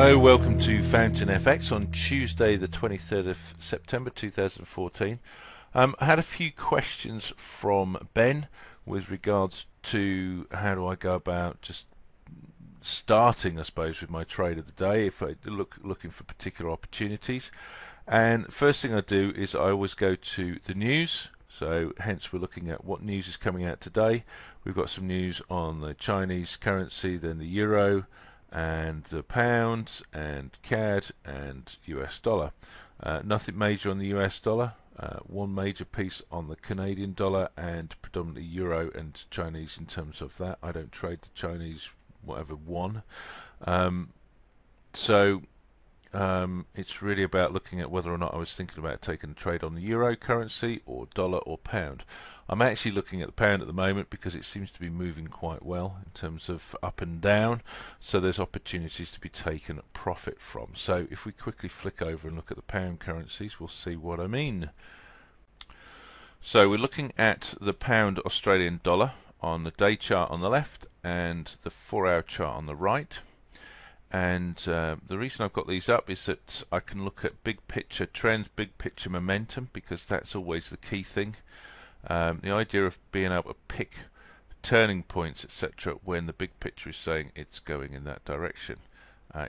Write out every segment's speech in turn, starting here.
Hello, welcome to Fountain FX on Tuesday the 23rd of September 2014. I had a few questions from Ben with regards to how do I go about just starting, I suppose, with my trade of the day if I looking for particular opportunities. And first thing I do is I always go to the news. So hence we're looking at what news is coming out today. We've got some news on the Chinese currency, then the euro, and the pound, and CAD, and US dollar. Nothing major on the US dollar. One major piece on the Canadian dollar, and predominantly euro and Chinese in terms of that. I don't trade the Chinese whatever one. So it's really about looking at whether or not I was thinking about taking a trade on the euro currency or dollar or pound. I'm actually looking at the pound at the moment because it seems to be moving quite well in terms of up and down, so there's opportunities to be taken profit from. So if we quickly flick over and look at the pound currencies, we'll see what I mean. So we're looking at the pound Australian dollar on the day chart on the left and the 4-hour chart on the right. And the reason I've got these up is that I can look at big picture trends, big picture momentum, because that's always the key thing. The idea of being able to pick turning points, etc., when the big picture is saying it's going in that direction,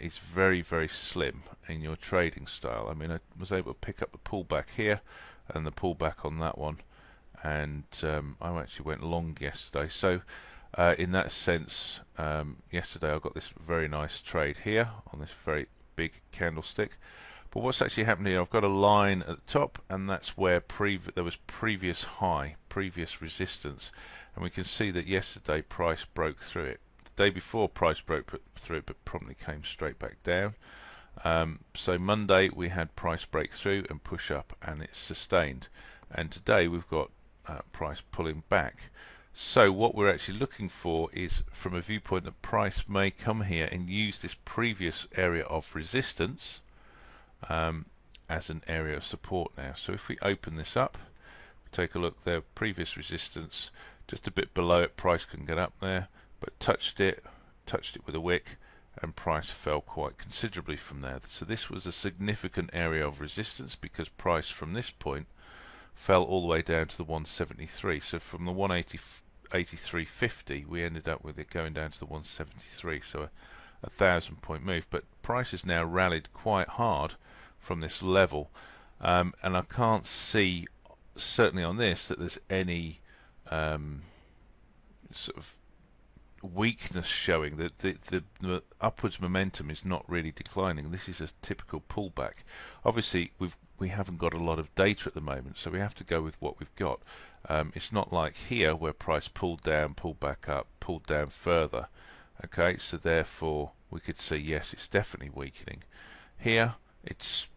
is very, very slim in your trading style. I mean, I was able to pick up the pullback here and the pullback on that one, and I actually went long yesterday. So in that sense, yesterday I got this very nice trade here on this very big candlestick. But what's actually happening here, I've got a line at the top, and that's where there was previous high, previous resistance, and we can see that yesterday price broke through it. The day before price broke through it, but promptly came straight back down. So Monday we had price break through and push up, and it's sustained. And today we've got price pulling back. So what we're actually looking for is from a viewpoint that price may come here and use this previous area of resistance as an area of support now. So if we open this up, take a look there, previous resistance, just a bit below it, price couldn't get up there, but touched it with a wick, and price fell quite considerably from there. So this was a significant area of resistance because price from this point fell all the way down to the 173. So from the 183.50 we ended up with it going down to the 173, so a 1,000-point move. But price has now rallied quite hard from this level, and I can't see, certainly on this, that there's any sort of weakness showing. That the upwards momentum is not really declining. This is a typical pullback. Obviously we haven't got a lot of data at the moment, so we have to go with what we've got. It's not like here where price pulled down, pulled back up, pulled down further. Okay, so therefore we could say yes, it's definitely weakening. Here it's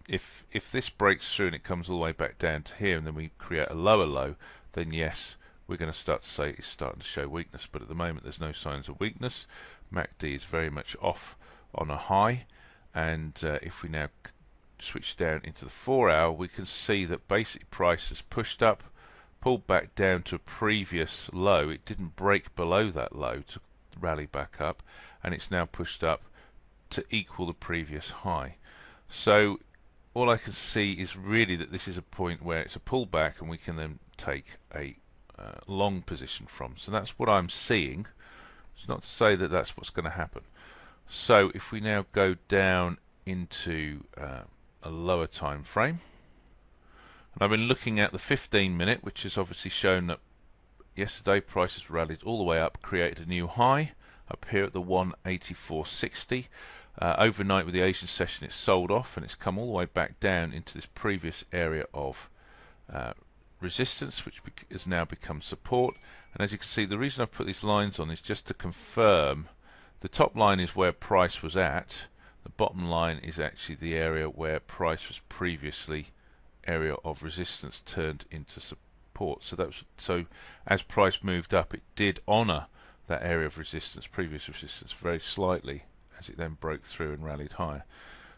if this breaks through and it comes all the way back down to here, and then we create a lower low, then yes, we're going to start to say it's starting to show weakness. But at the moment there's no signs of weakness. MACD is very much off on a high, and if we now switch down into the 4-hour, we can see that basic price has pushed up, pulled back down to a previous low. It didn't break below that low to rally back up, and it's now pushed up to equal the previous high. So all I can see is really that this is a point where it's a pullback, and we can then take a long position from. So that's what I'm seeing. It's not to say that that's what's going to happen. So if we now go down into a lower time frame, and I've been looking at the 15-minute, which has obviously shown that yesterday prices rallied all the way up, created a new high up here at the 184.60. Overnight with the Asian session it's sold off, and it's come all the way back down into this previous area of resistance, which has now become support. And as you can see, the reason I've put these lines on is just to confirm the top line is where price was at, the bottom line is actually the area where price was previously area of resistance turned into support. So as price moved up, it did honor that area of resistance, previous resistance, very slightly, as it then broke through and rallied higher.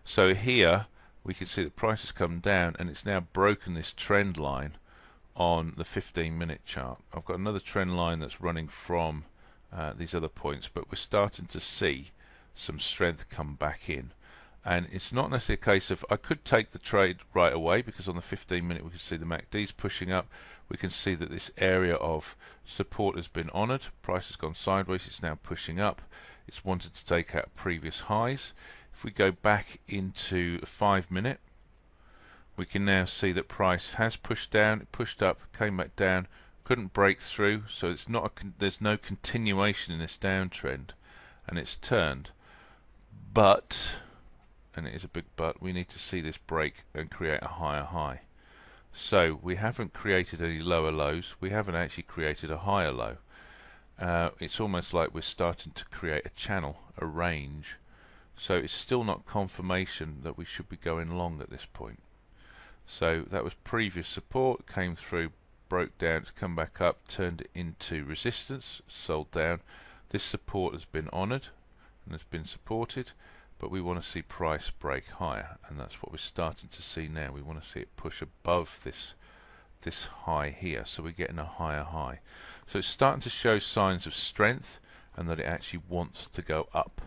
So here we can see that price has come down, and it's now broken this trend line on the 15-minute chart. I've got another trend line that's running from these other points, but we're starting to see some strength come back in. And it's not necessarily a case of I could take the trade right away, because on the 15-minute we can see the MACD's pushing up. We can see that this area of support has been honoured. Price has gone sideways. It's now pushing up. It's wanted to take out previous highs. If we go back into a 5-minute, we can now see that price has pushed down. It pushed up, came back down, couldn't break through. So it's not there's no continuation in this downtrend, and it's turned. But, and it is a big but, we need to see this break and create a higher high. So we haven't created any lower lows, we haven't actually created a higher low. It's almost like we're starting to create a channel, a range. So it's still not confirmation that we should be going long at this point. So that was previous support, came through, broke down, it's come back up, turned it into resistance, sold down. This support has been honoured and has been supported, but we want to see price break higher, and that's what we're starting to see now. We want to see it push above this high here, so we're getting a higher high. So it's starting to show signs of strength, and that it actually wants to go up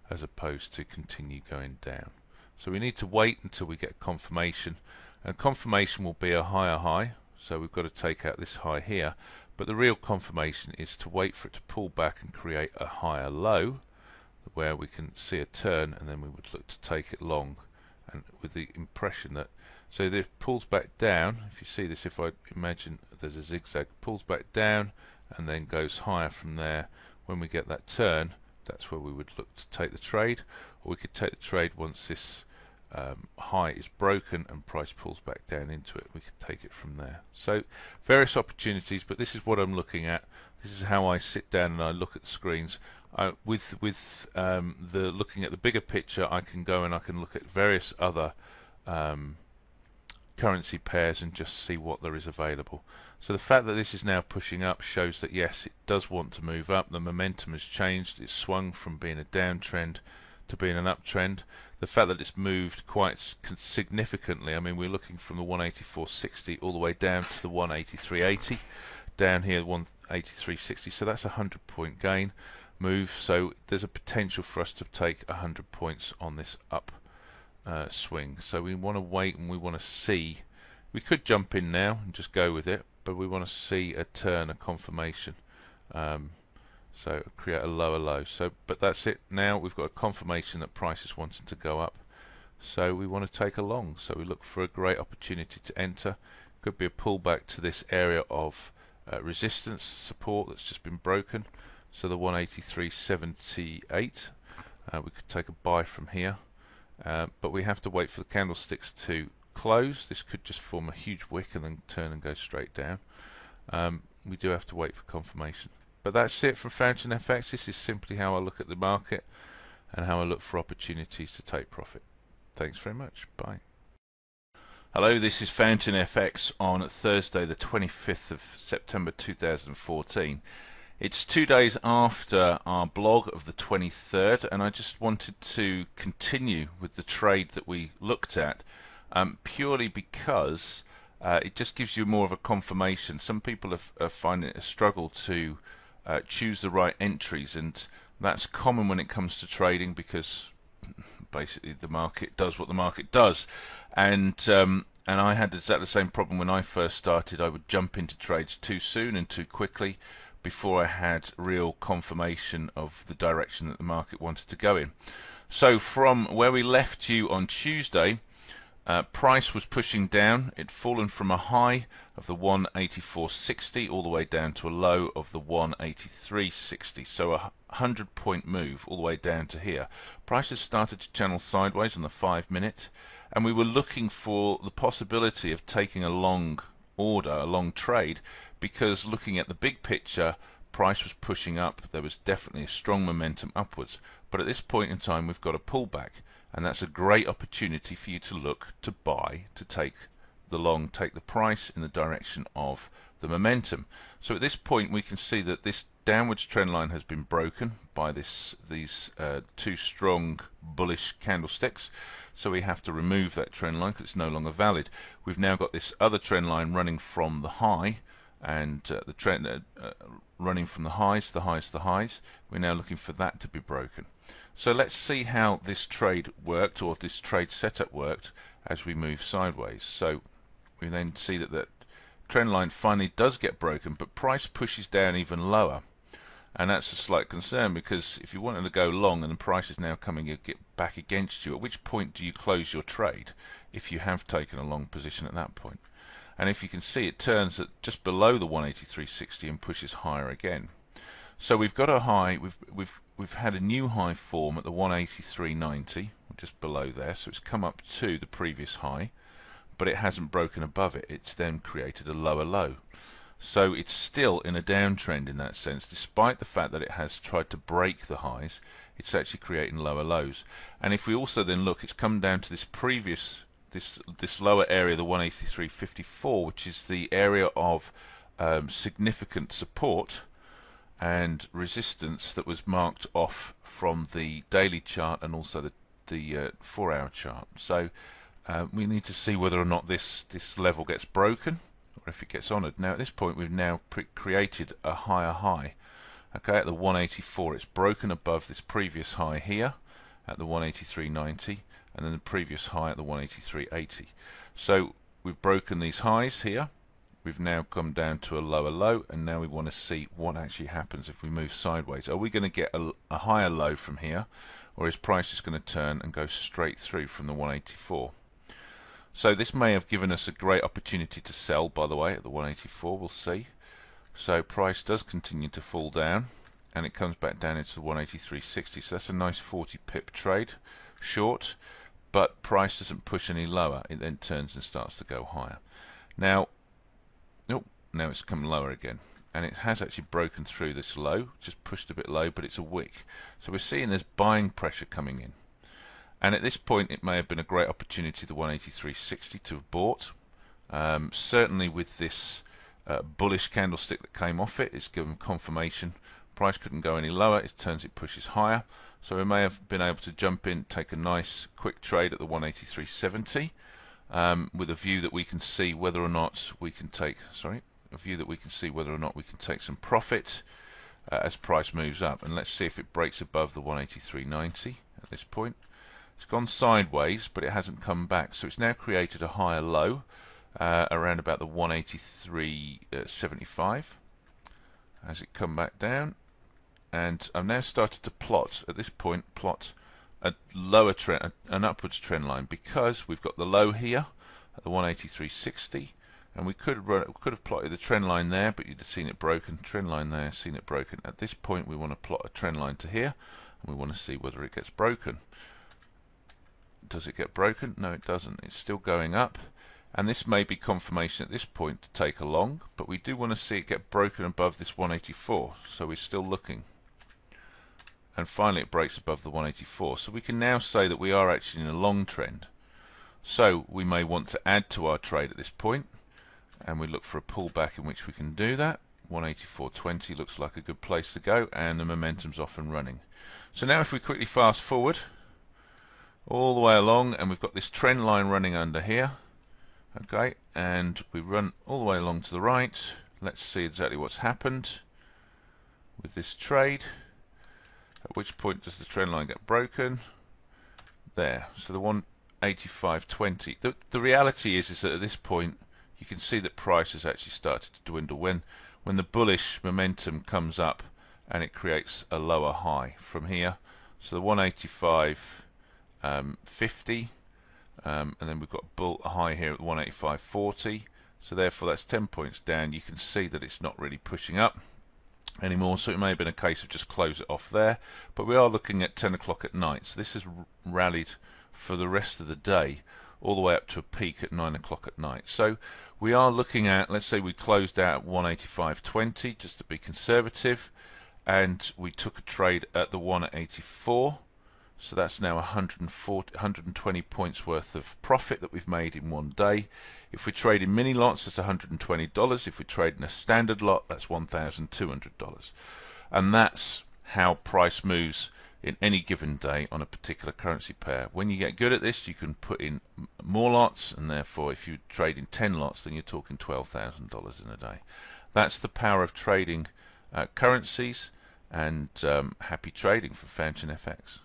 as opposed to continue going down. So we need to wait until we get confirmation, and confirmation will be a higher high. So we've got to take out this high here, but the real confirmation is to wait for it to pull back and create a higher low, where we can see a turn, and then we would look to take it long, and with the impression that, so if it pulls back down, if you see this, if I imagine there's a zigzag, pulls back down and then goes higher from there, when we get that turn, that's where we would look to take the trade. Or we could take the trade once this high is broken and price pulls back down into it. We could take it from there. So various opportunities, but this is what I'm looking at. This is how I sit down and I look at the screens. With the looking at the bigger picture, I can go and I can look at various other currency pairs and just see what there is available. So the fact that this is now pushing up shows that yes, it does want to move up. The momentum has changed. It's swung from being a downtrend to being an uptrend. The fact that it's moved quite significantly, I mean, we're looking from the 184.60 all the way down to the 183.80, down here 183.60, so that's a 100-point gain move. So there's a potential for us to take 100 points on this up swing. So we want to wait and we want to see. We could jump in now and just go with it, but we want to see a turn, a confirmation. So create a lower low. So, but that's it. Now we've got a confirmation that price is wanting to go up. So we want to take a long. So we look for a great opportunity to enter. Could be a pullback to this area of resistance support that's just been broken. So the 183.78. We could take a buy from here. But we have to wait for the candlesticks to close. This could just form a huge wick and then turn and go straight down. We do have to wait for confirmation. But that's it from Fountain FX. This is simply how I look at the market and how I look for opportunities to take profit. Thanks very much. Bye. Hello, this is Fountain FX on Thursday the 25th of September 2014. It's 2 days after our blog of the 23rd, and I just wanted to continue with the trade that we looked at, purely because it just gives you more of a confirmation. Some people are finding it a struggle to choose the right entries, and that's common when it comes to trading, because basically the market does what the market does. And I had exactly the same problem when I first started. I would jump into trades too soon and too quickly before I had real confirmation of the direction that the market wanted to go in. So from where we left you on Tuesday, price was pushing down. It'd fallen from a high of the 184.60 all the way down to a low of the 183.60. So a 100-point move all the way down to here. Price has started to channel sideways on the 5-minute, and we were looking for the possibility of taking a long order, a long trade, because looking at the big picture, price was pushing up. There was definitely a strong momentum upwards. But at this point in time, we've got a pullback, and that's a great opportunity for you to look to buy, to take the long, take the price in the direction of the momentum. So at this point, we can see that this downwards trend line has been broken by these two strong bullish candlesticks. So we have to remove that trend line because it's no longer valid. We've now got this other trend line running from the high and the trend running from the highs to the highs to the highs. We're now looking for that to be broken. So let's see how this trade worked, or this trade setup worked, as we move sideways. So we then see that the trend line finally does get broken, but price pushes down even lower. And that's a slight concern, because if you wanted to go long and the price is now coming back against you, at which point do you close your trade if you have taken a long position at that point? And if you can see, it turns at just below the 183.60 and pushes higher again. So we've got a high, we've had a new high form at the 183.90, just below there. So it's come up to the previous high, but it hasn't broken above it. It's then created a lower low. So it's still in a downtrend in that sense, despite the fact that it has tried to break the highs. It's actually creating lower lows. And if we also then look, it's come down to this previous, this lower area, the 183.54, which is the area of significant support and resistance that was marked off from the daily chart and also the 4-hour chart. So we need to see whether or not this level gets broken, or if it gets honoured. Now at this point we've now created a higher high. Okay, at the 184, it's broken above this previous high here at the 183.90, and then the previous high at the 183.80. So we've broken these highs here. We've now come down to a lower low, and now we want to see what actually happens if we move sideways. Are we going to get a higher low from here, or is price just going to turn and go straight through from the 184? So this may have given us a great opportunity to sell, by the way, at the 184. We'll see. So price does continue to fall down, and it comes back down into the 183.60. So that's a nice 40 pip trade, short, but price doesn't push any lower. It then turns and starts to go higher. Now, now it's come lower again, and it has actually broken through this low, just pushed a bit low, but it's a wick. So we're seeing there's buying pressure coming in. And at this point, it may have been a great opportunity, the 183.60, to have bought. Certainly with this bullish candlestick that came off it, it's given confirmation. Price couldn't go any lower. It turns, it pushes higher. So we may have been able to jump in, take a nice quick trade at the 183.70, with a view that we can see whether or not we can take, some profit as price moves up. And let's see if it breaks above the 183.90 at this point. It's gone sideways, but it hasn't come back. So it's now created a higher low around about the 183.75 as it come back down. And I've now started to plot, at this point, a lower trend, an upwards trend line, because we've got the low here at the 183.60, and we could have plotted the trend line there, but you'd have seen it broken. Trend line there, seen it broken. At this point, we want to plot a trend line to here, and we want to see whether it gets broken. Does it get broken? No, it doesn't. It's still going up, and this may be confirmation at this point to take a long, but we do want to see it get broken above this 184, so we're still looking. And finally it breaks above the 184, so we can now say that we are actually in a long trend. So we may want to add to our trade at this point, and we look for a pullback in which we can do that. 184.20 looks like a good place to go, and the momentum's off and running. So now if we quickly fast forward all the way along, and we've got this trend line running under here, okay, and we run all the way along to the right. Let's see exactly what's happened with this trade. At which point does the trend line get broken? There. So the 185.20. The reality is that at this point you can see that price has actually started to dwindle. When the bullish momentum comes up and it creates a lower high from here. So the 185.50, and then we've got a high here at 185.40. So therefore that's 10 points down. You can see that it's not really pushing up anymore, so it may have been a case of just close it off there. But we are looking at 10 o'clock at night, so this has rallied for the rest of the day all the way up to a peak at 9 o'clock at night. So we are looking at, let's say we closed out at 185.20 just to be conservative, and we took a trade at the 184. So that's now 120 points worth of profit that we've made in one day. If we trade in mini lots, that's $120. If we trade in a standard lot, that's $1,200. And that's how price moves in any given day on a particular currency pair. When you get good at this, you can put in more lots, and therefore if you trade in 10 lots, then you're talking $12,000 in a day. That's the power of trading currencies, and happy trading from Fountain FX.